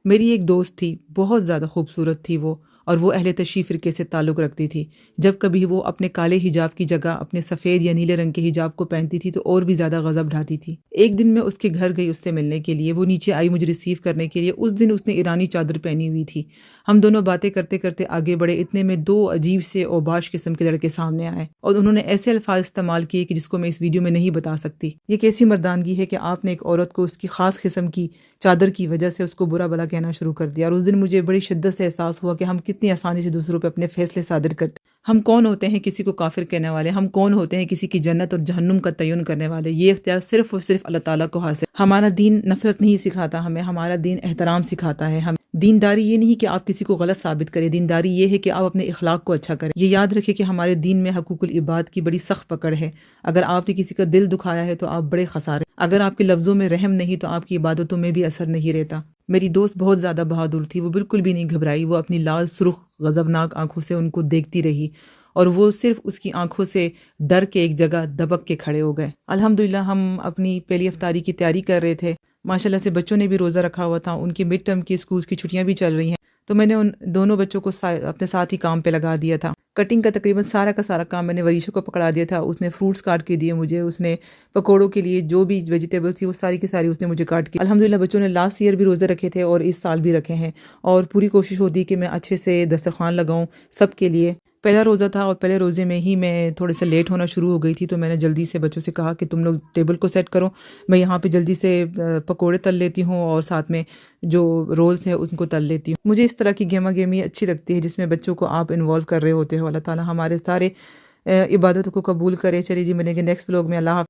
میری ایک دوست تھی، بہت زیادہ خوبصورت تھی وہ، اور وہ اہل تشیع فرقے سے تعلق رکھتی تھی۔ جب کبھی وہ اپنے کالے حجاب کی جگہ اپنے سفید یا نیلے رنگ کے حجاب کو پہنتی تھی تو اور بھی زیادہ غضب ڈھاتی تھی۔ ایک دن میں اس کے گھر گئی اس سے ملنے کے لیے، وہ نیچے آئی مجھے ریسیو کرنے کے لیے۔ اس دن اس نے ایرانی چادر پہنی ہوئی تھی۔ ہم دونوں باتیں کرتے کرتے آگے بڑھے، اتنے میں دو عجیب سے اوباش قسم کے لڑکے سامنے آئے اور انہوں نے ایسے الفاظ استعمال کیے کہ جس کو میں اس ویڈیو میں نہیں بتا سکتی۔ یہ کیسی مردانگی ہے کہ آپ نے ایک عورت کو اس کی خاص قسم کی چادر کی وجہ سے اس کو برا بھلا کہنا شروع کر دیا۔ اور اس دن مجھے بڑی شدت سے احساس ہوا کہ ہم کتنی آسانی سے دوسروں پہ اپنے فیصلے صادر کرتے ہیں۔ ہم کون ہوتے ہیں کسی کو کافر کہنے والے؟ ہم کون ہوتے ہیں کسی کی جنت اور جہنم کا تعین کرنے والے؟ یہ اختیار صرف اور صرف اللہ تعالیٰ کو حاصل۔ ہمارا دین نفرت نہیں سکھاتا ہمیں، ہمارا دین احترام سکھاتا ہے۔ ہم دینداری یہ نہیں کہ آپ کسی کو غلط ثابت کریں، دینداری یہ ہے کہ آپ اپنے اخلاق کو اچھا کریں۔ یہ یاد رکھیں کہ ہمارے دین میں حقوق العباد کی بڑی سخت پکڑ ہے۔ اگر آپ نے کسی کا دل دکھایا ہے تو آپ بڑے خسارے۔ اگر آپ کے لفظوں میں رحم نہیں تو آپ کی عبادتوں میں بھی اثر نہیں رہتا۔ میری دوست بہت زیادہ بہادر تھی، وہ بالکل بھی نہیں گھبرائی۔ وہ اپنی لال سرخ غضبناک آنکھوں سے ان کو دیکھتی رہی اور وہ صرف اس کی آنکھوں سے ڈر کے ایک جگہ دبک کے کھڑے ہو گئے۔ الحمدللہ ہم اپنی پہلی افطاری کی تیاری کر رہے تھے۔ ماشاءاللہ سے بچوں نے بھی روزہ رکھا ہوا تھا، ان کے مڈ ٹرم کی اسکولز کی چھٹیاں بھی چل رہی ہیں، تو میں نے ان دونوں بچوں کو اپنے ساتھ ہی کام پہ لگا دیا تھا۔ کٹنگ کا تقریباً سارا کا سارا کام میں نے وریشہ کو پکڑا دیا تھا۔ اس نے فروٹس کاٹ کے دیے مجھے، اس نے پکوڑوں کے لیے جو بھی ویجیٹیبل تھی وہ ساری کی ساری اس نے مجھے کاٹ کے۔ الحمدللہ بچوں نے لاسٹ ایئر بھی روزے رکھے تھے اور اس سال بھی رکھے ہیں، اور پوری کوشش ہوتی ہے کہ میں اچھے سے دسترخوان لگاؤں سب کے لیے۔ پہلا روزہ تھا اور پہلے روزے میں ہی میں تھوڑے سے لیٹ ہونا شروع ہو گئی تھی، تو میں نے جلدی سے بچوں سے کہا کہ تم لوگ ٹیبل کو سیٹ کرو، میں یہاں پہ جلدی سے پکوڑے تل لیتی ہوں اور ساتھ میں جو رولز ہیں ان کو تل لیتی ہوں۔ مجھے اس طرح کی گیما گیمی اچھی لگتی ہے جس میں بچوں کو آپ انوالو کر رہے ہوتے ہو۔ اللہ تعالیٰ ہمارے سارے عبادتوں کو قبول کرے۔ چلیے جی، ملیں گے نیکسٹ بلاگ میں۔ اللہ حافظ۔